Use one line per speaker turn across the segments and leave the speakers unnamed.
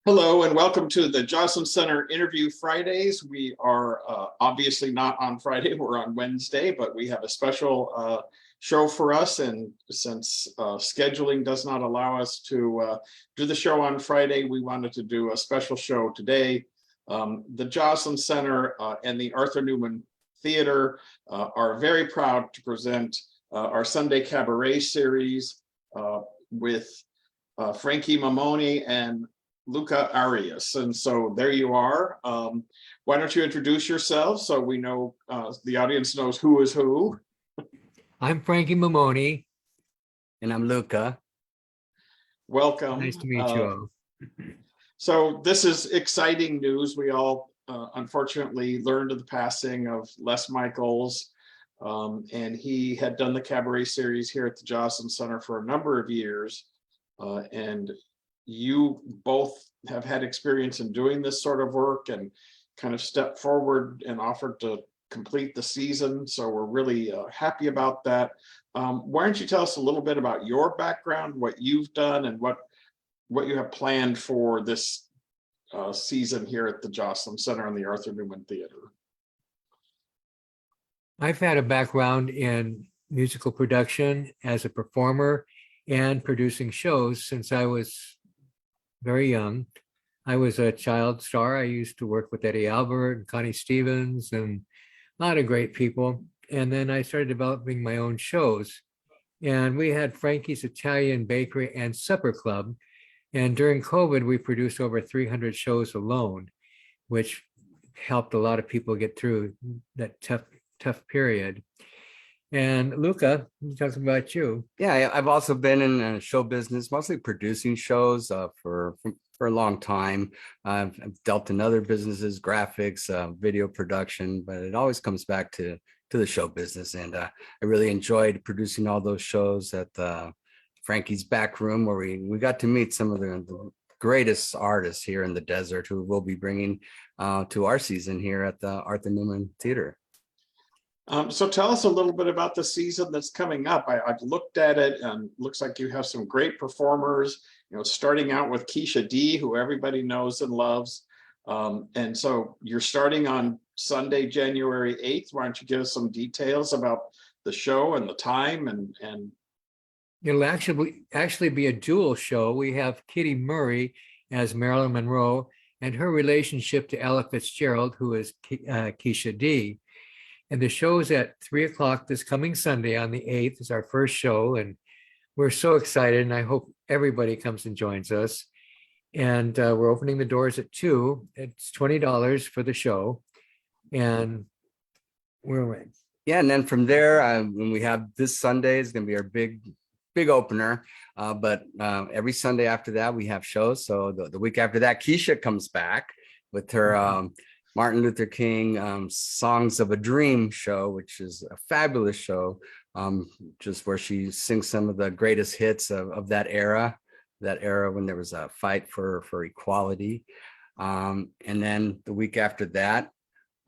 Hello and welcome to the Joslin Center Interview Fridays. We are obviously not on Friday, we're on Wednesday, but we have a special show for us. And since scheduling does not allow us to do the show on Friday, we wanted to do a special show today. The Joslin Center and the Arthur Newman Theatre are very proud to present our Sunday Cabaret Series with Frankie Mamone and Luca Arias. And so there you are. Why don't you introduce yourself so we know the audience knows who is who?
I'm Frankie Mamone.
And I'm Luca.
Welcome.
Nice to meet you all.
So this is exciting news. We all unfortunately learned of the passing of Les Michaels. And he had done the cabaret series here at the Joslin Center for a number of years. And you both have had experience in doing this sort of work and kind of stepped forward and offered to complete the season. So we're really happy about that. Why don't you tell us a little bit about your background, what you've done, and what you have planned for this season here at the Joslin Center and the Arthur Newman Theatre?
I've had a background in musical production as a performer and producing shows since I was very young. I was a child star. I used to work with Eddie Albert and Connie Stevens and a lot of great people. And then I started developing my own shows. And we had Frankie's Italian Bakery and Supper Club. And during COVID, we produced over 300 shows alone, which helped a lot of people get through that tough period. And Luca, talk about you.
Yeah, I've also been in show business, mostly producing shows for a long time. I've dealt in other businesses, graphics, video production, but it always comes back to the show business. And I really enjoyed producing all those shows at Frankie's back room, where we got to meet some of the greatest artists here in the desert who we'll be bringing to our season here at the Arthur Newman Theatre.
So tell us a little bit about the season that's coming up. I've looked at it and looks like you have some great performers, starting out with Keisha D, who everybody knows and loves. And so you're starting on Sunday, January 8th. Why don't you give us some details about the show and the time and
It'll actually be a dual show. We have Kitty Murray as Marilyn Monroe and her relationship to Ella Fitzgerald, who is Keisha D. And the show is at 3:00 this coming Sunday on the 8th is our first show. And we're so excited. And I hope everybody comes and joins us. And we're opening the doors at 2:00. It's $20 for the show. And we're in.
Yeah, and then from there, when we have this Sunday is going to be our big opener. But every Sunday after that, we have shows. So the week after that, Keisha comes back with her Martin Luther King Songs of a Dream show, which is a fabulous show, just where she sings some of the greatest hits of that era when there was a fight for equality. And then the week after that,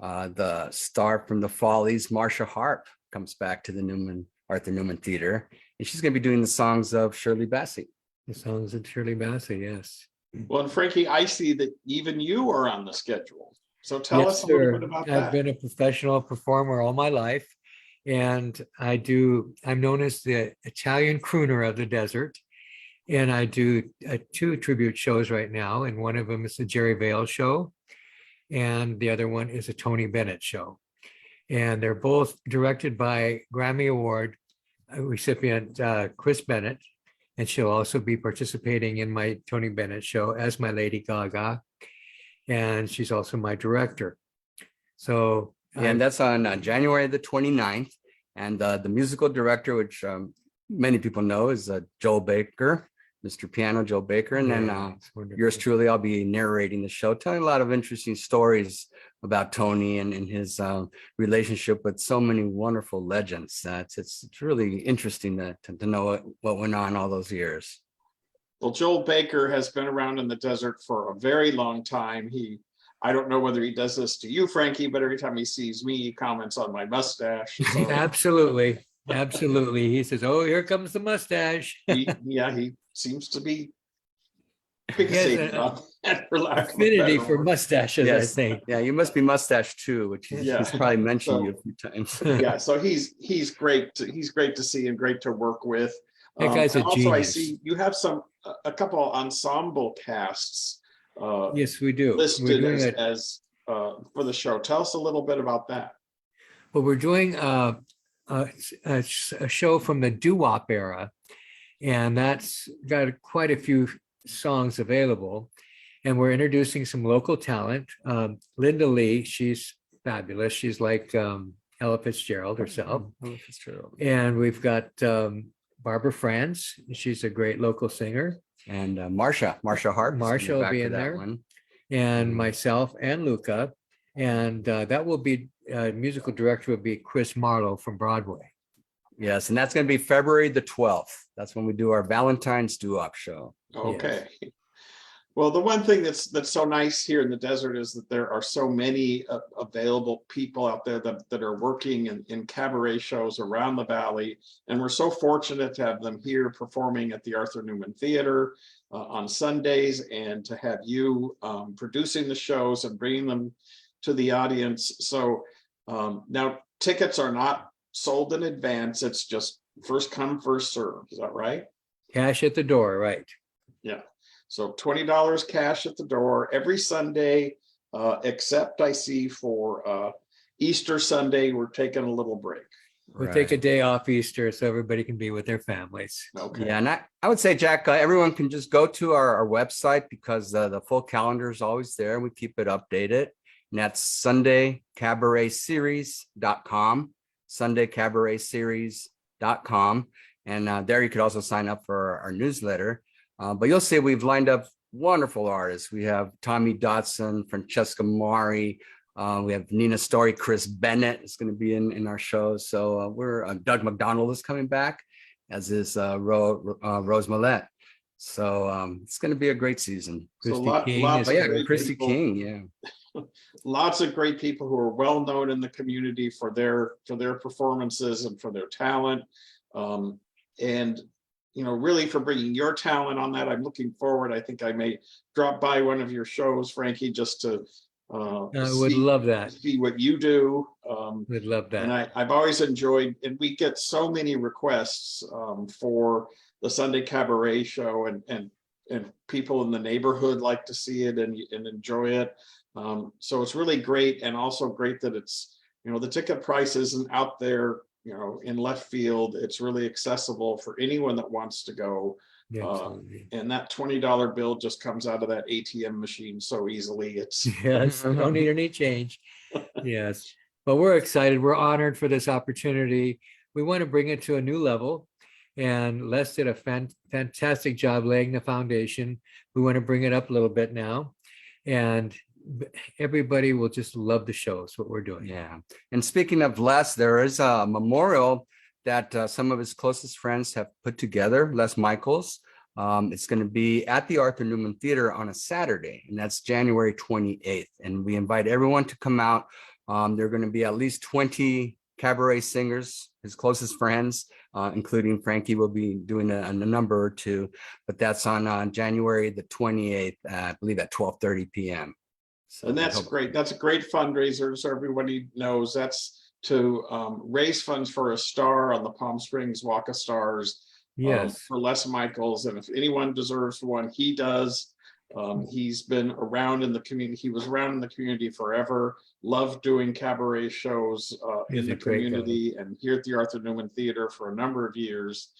the star from the Follies, Marcia Harp, comes back to the Arthur Newman Theatre, and she's going to be doing the songs of Shirley Bassey.
The songs of Shirley Bassey, yes.
Well, and Frankie, I see that even you are on the schedule. So tell us a little bit about that.
I've been a professional performer all my life, and I'm known as the Italian crooner of the desert, and I do 2 tribute shows right now, and one of them is the Jerry Vale show, and the other one is a Tony Bennett show. And they're both directed by Grammy Award recipient Chris Bennett, and she'll also be participating in my Tony Bennett show as my Lady Gaga. And she's also my director. So
and that's on January the 29th. And the musical director, which many people know, is Joel Baker, Mr. Piano Joe Baker. And then yours truly, I'll be narrating the show, telling a lot of interesting stories about Tony and his relationship with so many wonderful legends. It's really interesting to know what went on all those years.
Well, Joel Baker has been around in the desert for a very long time. I don't know whether he does this to you, Frankie, but every time he sees me, he comments on my mustache. So.
Absolutely. He says, "Oh, here comes the mustache."
he seems to be fixated
an
on that, for lack of a
affinity
better
for
word.
mustaches, I
Yes.
think.
Yeah, you must be mustache too, which
Yeah.
he's probably mentioned
So-
you a few times.
Yeah, so he's great. He's great to see and great to work with.
That guy's
And
a
also, I
genius.
see you have a couple ensemble casts
Yes, we do. We're
listed
doing
as for the show. Tell us a little bit about that.
well, we're doing a show from the doo-wop era, and that's got quite a few songs available. And we're introducing some local talent. Linda Lee, she's fabulous. She's like Ella Fitzgerald herself.
Ella Fitzgerald.
And we've got Barbara Franz. She's a great local singer.
And Marsha Hart. is gonna
Marsha will
back
be
for
in
that
there.
one.
And myself and Luca. And that will be, musical director will be Chris Marlowe from Broadway.
Yes, and that's going to be February the 12th. That's when we do our Valentine's doo-wop show.
Okay. Well, the one thing that's so nice here in the desert is that there are so many available people out there that are working in cabaret shows around the valley. And we're so fortunate to have them here performing at the Arthur Newman Theatre on Sundays, and to have you producing the shows and bringing them to the audience. So now tickets are not sold in advance. It's just first come, first serve. Is that right?
Cash at the door, right?
Yeah. So $20 cash at the door every Sunday, except I see for Easter Sunday, we're taking a little break.
We'll take a day off Easter so everybody can be with their families.
Okay.
Yeah, and I would say, Jack, everyone can just go to our website, because the full calendar is always there. We keep it updated. And that's SundayCabaretSeries.com, SundayCabaretSeries.com. And there you could also sign up for our newsletter. But you'll see we've lined up wonderful artists. We have Tommy Dotson, Francesca Mari. We have Nina Story, Chris Bennett is going to be in our show. So we're Doug McDonald is coming back, as is Rose Millette. So it's going to be a great season.
So
Christy King
lots
is
of
Yeah,
great
Christy
people.
King. Yeah.
Lots of great people who are well known in the community for their performances and for their talent. And really for bringing your talent on that. I'm looking forward. I think I may drop by one of your shows, Frankie, just to
I would love that.
see what you do.
Would love that.
And I've always enjoyed, and we get so many requests for the Sunday Cabaret show, and people in the neighborhood like to see it and enjoy it. So it's really great, and also great that it's, the ticket price isn't out there, in left field. It's really accessible for anyone that wants to go.
Yeah, absolutely.
And that $20 bill just comes out of that ATM machine so easily. It's
Yes, don't need any change. Yes, but we're excited. We're honored for this opportunity. We want to bring it to a new level, and Les did a fantastic job laying the foundation. We want to bring it up a little bit now, and everybody will just love the show. Is what we're doing.
Yeah. And speaking of Les, there is a memorial that some of his closest friends have put together, Les Michaels. It's going to be at the Arthur Newman Theatre on a Saturday, and that's January 28th. And we invite everyone to come out. There are going to be at least 20 cabaret singers, his closest friends, including Frankie will be doing a number or two, but that's on January the 28th, I believe at 12:30 p.m. So
and that's great. That's a great fundraiser. So everybody knows that's to raise funds for a star on the Palm Springs Walk of Stars.
Yes.
For Les Michaels. And if anyone deserves one, he does. He's been around in the community. He was around in the community forever. Loved doing cabaret shows in the community and here at the Arthur Newman Theatre for a number of years.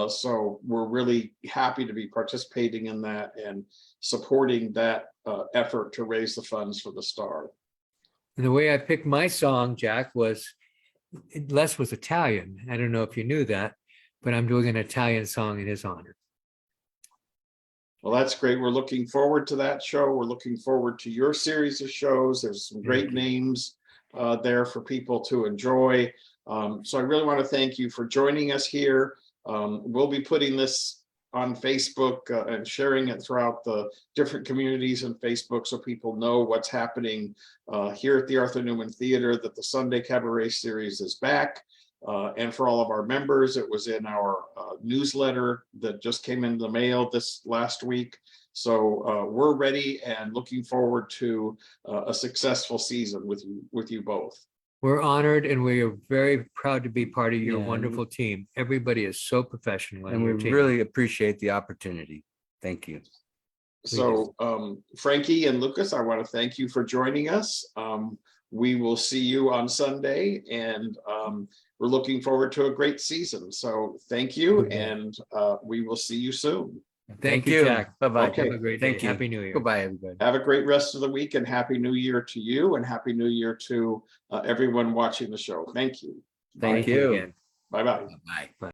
So we're really happy to be participating in that and supporting that effort to raise the funds for the star.
And the way I picked my song, Jack, was Les was Italian. I don't know if you knew that, but I'm doing an Italian song in his honor.
Well, that's great. We're looking forward to that show. We're looking forward to your series of shows. There's some great names there for people to enjoy. So I really want to thank you for joining us here. We'll be putting this on Facebook and sharing it throughout the different communities in Facebook so people know what's happening here at the Arthur Newman Theatre, that the Sunday Cabaret Series is back. And for all of our members, it was in our newsletter that just came in the mail this last week. So we're ready and looking forward to a successful season with you both.
We're honored and we are very proud to be part of your
Yeah, and-
wonderful team. Everybody is so professional on
And we
your team.
really appreciate the opportunity. Thank you.
So Frankie and Lucas, I want to thank you for joining us. We will see you on Sunday, and we're looking forward to a great season. So thank you,
Okay.
and we will see you soon.
Thank you, Jack.
Bye-bye.
Okay.
Have a great day.
Thank you.
Happy New Year.
Goodbye, everybody.
Have a great rest of the week, and Happy New Year to you, and Happy New Year to everyone watching the show. Thank you.
Thank
you
you.
again.
Bye-bye.
Bye.
Bye.